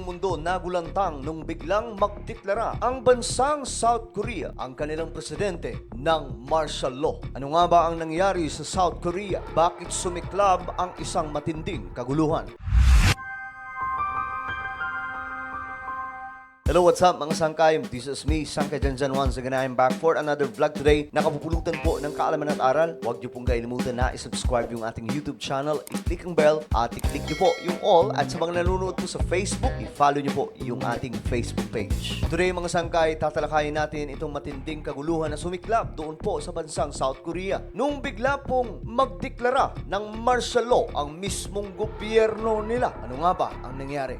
buong mundo nagulantang nung biglang magdeklara ang bansang South Korea ang kanilang presidente ng martial law. Ano nga ba ang nangyari sa South Korea? Bakit sumiklab ang isang matinding kaguluhan? Hello, what's up mga sangkay? This is me, Sangkay Janjan once again. I'm back for another vlog today. Nakapupulutan po ng kaalaman at aral. Huwag niyo pong kalimutan na isubscribe yung ating YouTube channel, i-click ang bell, at i-click niyo po yung all. At sa mga nanonood po sa Facebook, i-follow niyo po yung ating Facebook page. Today mga sangkay, tatalakayin natin itong matinding kaguluhan na sumiklab doon po sa bansang South Korea. Nung bigla pong magdeklara ng martial law ang mismong gobyerno nila. Ano nga ba ang nangyari?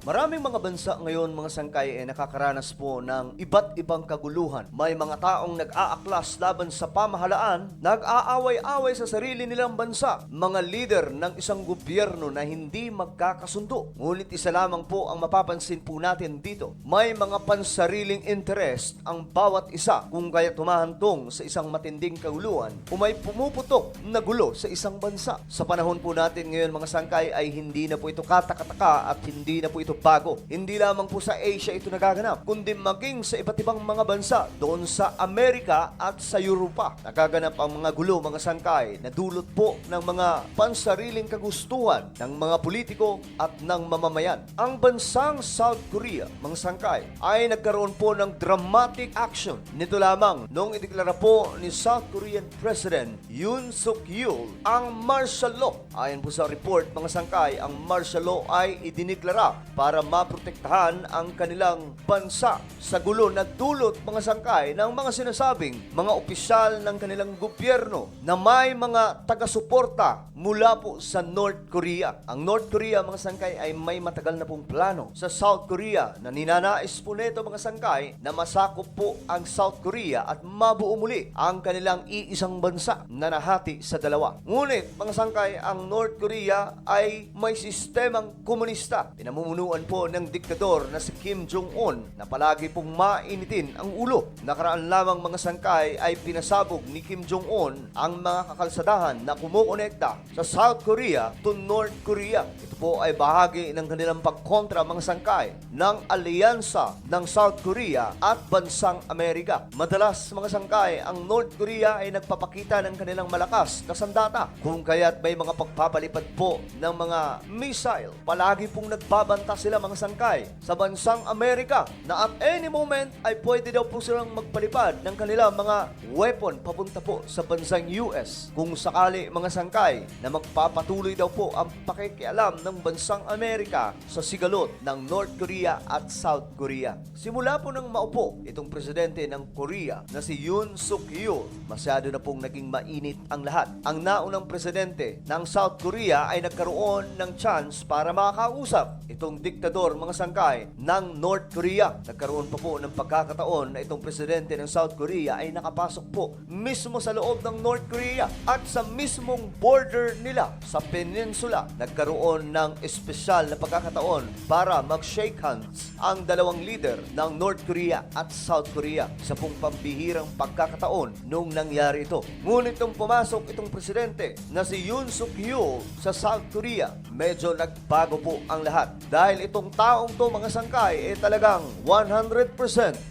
Maraming mga bansa ngayon, mga sangkay, ay nakakaranas po ng iba't ibang kaguluhan. May mga taong nag-aaklas laban sa pamahalaan, nag-aaway-away sa sarili nilang bansa, mga leader ng isang gobyerno na hindi magkakasundo. Ngunit isa lamang po ang mapapansin po natin dito. May mga pansariling interest ang bawat isa kung kaya tumahantong sa isang matinding kaguluhan o may pumuputok na gulo sa isang bansa. Sa panahon po natin ngayon, mga sangkay, ay hindi na po ito katakataka at hindi na po ito bago. Hindi lamang po sa Asia ito nagaganap, kundi maging sa iba't ibang mga bansa doon sa Amerika at sa Europa. Nagaganap ang mga gulo, mga sangkay, na dulot po ng mga pansariling kagustuhan ng mga politiko at ng mamamayan. Ang bansang South Korea, mga sangkay, ay nagkaroon po ng dramatic action. Nito lamang nung ideklara po ni South Korean President Yoon Suk Yeol ang martial law. Ayon po sa report, mga sangkay, ang martial law ay idineklara para maprotektahan ang kanilang bansa sa gulo na dulot, mga sangkay, ng mga sinasabing mga opisyal ng kanilang gobyerno na may mga taga-suporta mula po sa North Korea. Ang North Korea, mga sangkay, ay may matagal na pong plano sa South Korea na ninanais po nito, mga sangkay, na masakop po ang South Korea at mabuo muli ang kanilang iisang bansa na nahati sa dalawa. Ngunit, mga sangkay, ang North Korea ay may sistemang komunista. Pinamumunuan po ng diktador na si Kim Jong-un na palagi pong mainitin ang ulo. Nakaraan lamang, mga sangkay, ay pinasabog ni Kim Jong-un ang mga kakalsadahan na kumukonekta sa South Korea to North Korea. Ito po ay bahagi ng kanilang pagkontra, mga sangkay, ng alyansa ng South Korea at bansang Amerika. Madalas, mga sangkay, ang North Korea ay nagpapakita ng kanilang malakas na sandata, kung kaya't may mga pagpapalipad po ng mga missile. Palagi pong nagbabanta sila, mga sangkay, sa bansang Amerika na at any moment ay pwede daw po silang magpalipad ng kanilang mga weapon papunta po sa bansang US. Kung sakali, mga sangkay, na magpapatuloy daw po ang pakikialam ng bansang Amerika sa sigalot ng North Korea at South Korea. Simula po nang maupo itong presidente ng Korea na si Yoon Suk Yeol, masyado na pong naging mainit ang lahat. Ang naunang presidente ng South Korea ay nagkaroon ng chance para makakausap itong diktador, mga sangkay, ng North Korea. Nagkaroon pa po ng pagkakataon na itong presidente ng South Korea ay nakapasok po mismo sa loob ng North Korea at sa mismong border nila sa peninsula. Nagkaroon ng espesyal na pagkakataon para mag-shake hands ang dalawang leader ng North Korea at South Korea. Sa pong pambihirang pagkakataon nung nangyari ito. Ngunit nung pumasok itong presidente na si Yoon Suk Yeol sa South Korea, medyo nagbago po ang lahat. Dahil itong taong to, mga sangkay, ay talagang 100%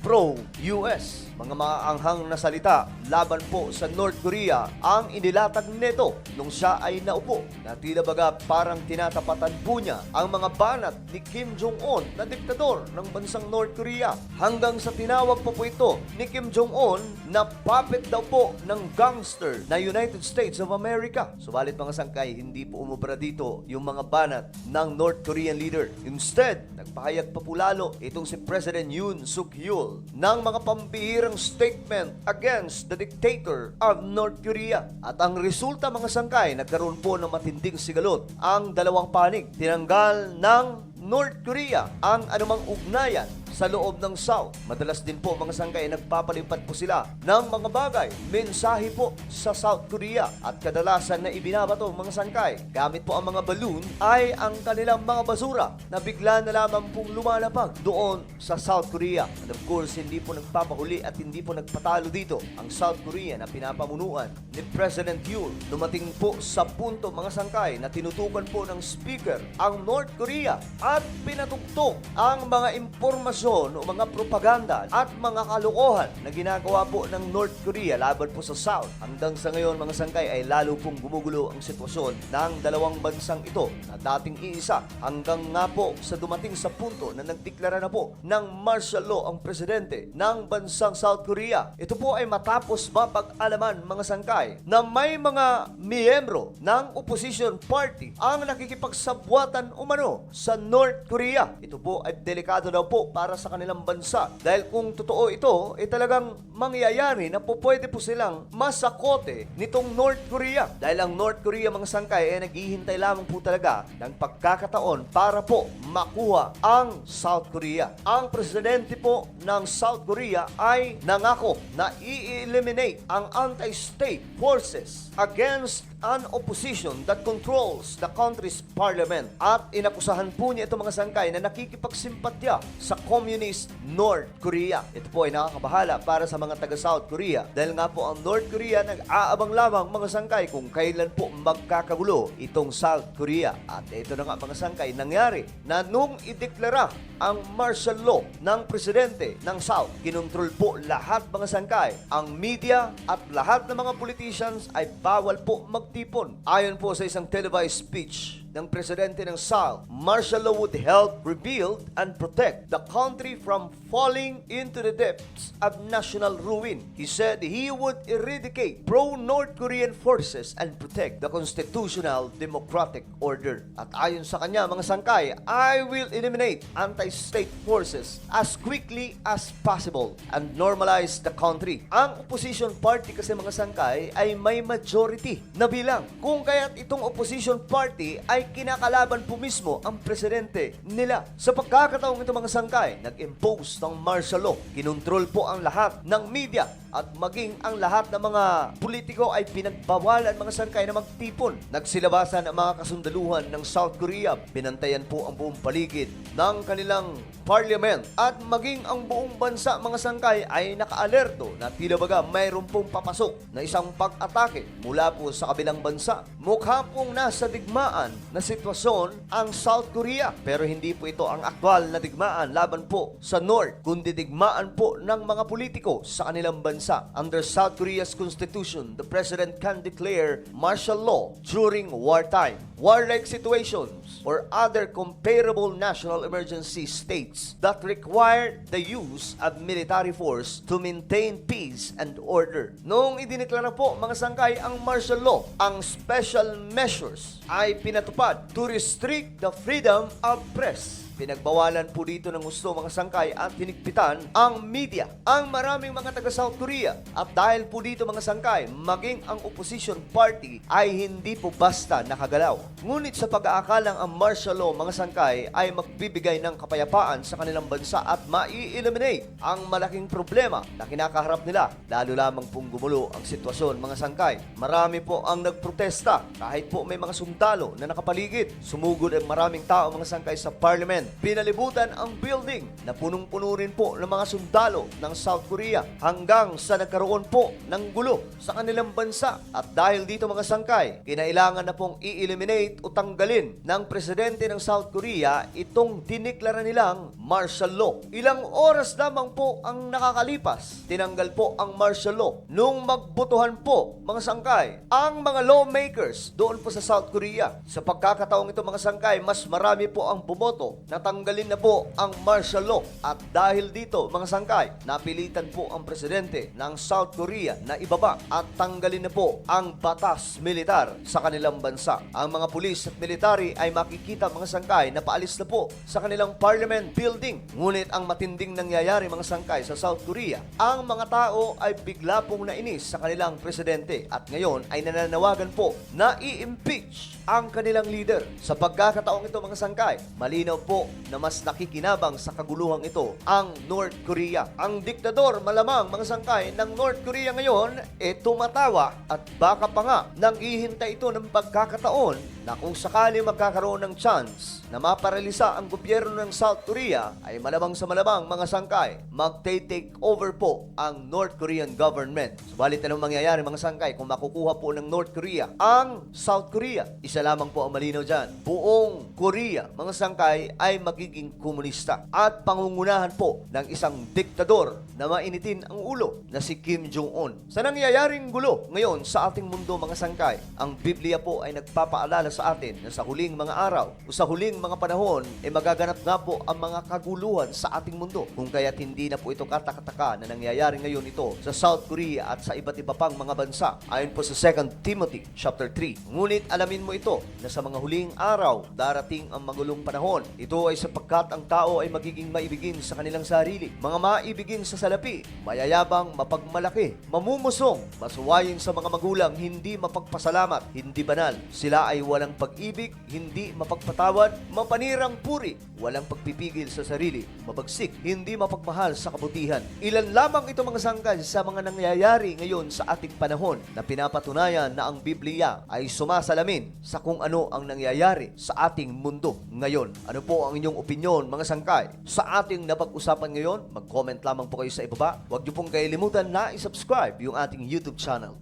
pro-US. Mga maanghang na salita laban po sa North Korea ang inilatag nito nung siya ay naupo, na tila baga parang tinatapatan po niya ang mga banat ni Kim Jong-un na diktador ng bansang North Korea, hanggang sa tinawag pa po ito ni Kim Jong-un na puppet daw po ng gangster na United States of America. Subalit, mga sangkay, hindi po umubra dito yung mga banat ng North Korean leader. Instead, nagpahayag pa po lalo itong si President Yoon Suk Yeol ng mga pambihirang statement against the dictator of North Korea. At ang resulta, mga sangkay, nagkaroon po ng matinding sigalot ang dalawang panig. Tinanggal ng North Korea ang anumang ugnayan sa loob ng South. Madalas din po mga sangkay nagpapalipat po sila ng mga bagay, mensahe po sa South Korea at kadalasan na ibinabato mga sangkay gamit po ang mga balloon ay ang kanilang mga basura na bigla na lamang pong lumalapag doon sa South Korea. And of course, hindi po nagpapahuli at hindi po nagpatalo dito ang South Korea na pinapamunuan ni President Yoon. Dumating po sa punto mga sangkay na tinutukan po ng speaker ang North Korea at pinatugtog ang mga impormasyon o mga propaganda at mga kalokohan na ginagawa po ng North Korea laban po sa South. Hanggang sa ngayon mga sangkay ay lalo pong gumugulo ang sitwasyon ng dalawang bansang ito na dating iisa hanggang nga po sa dumating sa punto na nagdeklara na po ng martial law ang presidente ng bansang South Korea. Ito po ay matapos mapag-alaman mga sangkay na may mga miyembro ng opposition party ang nakikipagsabwatan umano sa North Korea. Ito po ay delikado daw po para sa kanilang bansa dahil kung totoo ito, talagang mangyayari na po pwede po silang masakote nitong North Korea. Dahil ang North Korea mga sangkay ay naghihintay lamang po talaga ng pagkakataon para po makuha ang South Korea. Ang presidente po ng South Korea ay nangako na i-eliminate ang anti-state forces against an opposition that controls the country's parliament. At inakusahan po niya itong mga sangkay na nakikipagsimpatya sa communist North Korea. Ito po ay nakakabahala para sa mga taga-South Korea dahil nga po ang North Korea nag-aabang lamang mga sangkay kung kailan po magkakagulo itong South Korea. At ito na nga mga sangkay nangyari na nung ideklara ang martial law ng presidente ng South, kinontrol po lahat mga sangkay. Ang media at lahat ng mga politicians ay bawal po magtipon. Ayon po sa isang televised speech ng presidente ng South, martial law would help rebuild and protect the country from falling into the depths of national ruin. He said he would eradicate pro-North Korean forces and protect the constitutional democratic order. At ayon sa kanya mga sangkay, I will eliminate anti-state forces as quickly as possible and normalize the country. Ang opposition party kasi mga sangkay ay may majority na bilang. Kung kaya't itong opposition party ay kinakalaban po mismo ang presidente nila. Sa pagkakataong ito mga sangkay, nag-impose ng martial law. Kinontrol po ang lahat ng media at maging ang lahat ng mga politiko ay pinagbawalan mga sangkay na magtipon. Nagsilabasan ang mga kasundaluhan ng South Korea. Binantayan po ang buong paligid ng kanilang parliament at maging ang buong bansa mga sangkay ay nakaalerto na tila baga mayroon pong papasok na isang pag-atake mula po sa kabilang bansa. Mukha pong nasa digmaan na sitwasyon ang South Korea. Pero hindi po ito ang aktwal na digmaan laban po sa North, kundi digmaan po ng mga politiko sa kanilang bansa. Under South Korea's constitution, the president can declare martial law during wartime, warlike situations, or other comparable national emergency states that require the use of military force to maintain peace and order. Noong idineklara po mga sangkay ang martial law, ang special measures ay pinatupad to restrict the freedom of press. Pinagbawalan po dito ng gusto mga sangkay at hinigpitan ang media, ang maraming mga taga-South Korea. At dahil po dito mga sangkay, maging ang opposition party ay hindi po basta nakagalaw. Ngunit sa pag-aakalang ang martial law mga sangkay ay magbibigay ng kapayapaan sa kanilang bansa at mai-eliminate ang malaking problema na kinakaharap nila. Lalo lamang pong gumulo ang sitwasyon mga sangkay. Marami po ang nagprotesta kahit po may mga sundalo na nakapaligid. Sumugod ang maraming tao mga sangkay sa parliament. Pinalibutan ang building na punong-puno rin po ng mga sundalo ng South Korea hanggang sa nagkaroon po ng gulo sa kanilang bansa. At dahil dito mga sangkay, kinailangan na pong i-eliminate o tanggalin ng presidente ng South Korea itong diniklara nilang martial law. Ilang oras lamang po ang nakakalipas, tinanggal po ang martial law. Nung magbotohan po mga sangkay, ang mga lawmakers doon po sa South Korea, sa pagkakataong ito mga sangkay, mas marami po ang bumoto natanggalin na po ang martial law. At dahil dito, mga sangkay, napilitan po ang presidente ng South Korea na ibaba at tanggalin na po ang batas militar sa kanilang bansa. Ang mga pulis at military ay makikita mga sangkay na paalis na po sa kanilang parliament building. Ngunit ang matinding nangyayari mga sangkay sa South Korea, ang mga tao ay bigla pong nainis sa kanilang presidente at ngayon ay nananawagan po na i-impeach ang kanilang leader. Sa pagkakataong ito mga sangkay, malinaw po na mas nakikinabang sa kaguluhang ito ang North Korea. Ang diktador malamang mga sangkay ng North Korea ngayon tumatawa at baka pa nga nang ihintay ito ng pagkakataon na kung sakali magkakaroon ng chance na maparalisa ang gobyerno ng South Korea ay malamang sa malamang mga sangkay magte-take over po ang North Korean government. Subalit anong mangyayari mga sangkay kung makukuha po ng North Korea ang South Korea? Isa lamang po ang malinaw dyan. Buong Korea mga sangkay ay magiging komunista at pangungunahan po ng isang diktador na mainitin ang ulo na si Kim Jong-un. Sa nangyayaring gulo ngayon sa ating mundo mga sangkay, ang Biblia po ay nagpapaalala sa atin na sa huling mga araw o sa huling mga panahon magaganap nga po ang mga kaguluhan sa ating mundo. Kung kaya't hindi na po ito katakataka na nangyayari ngayon ito sa South Korea at sa iba't iba pang mga bansa. Ayon po sa 2 Timothy chapter 3. Ngunit alamin mo ito na sa mga huling araw darating ang magulong panahon. Ito ay sapagkat ang tao ay magiging maibigin sa kanilang sarili. Mga maibigin sa salapi, mayayabang, mapagmalaki, mamumusong, masuwayin sa mga magulang, hindi mapagpasalamat, hindi banal. Sila ay walang pag-ibig, hindi mapagpatawad, mapanirang puri, walang pagpipigil sa sarili, mabagsik, hindi mapagmahal sa kabutihan. Ilan lamang ito mga sangkal sa mga nangyayari ngayon sa ating panahon na pinapatunayan na ang Biblia ay sumasalamin sa kung ano ang nangyayari sa ating mundo ngayon. Ano po ang inyong opinyon mga sangkay sa ating napag-usapan ngayon? Mag-comment lamang po kayo sa ibaba. Huwag niyo pong kailimutan na i-subscribe yung ating YouTube channel.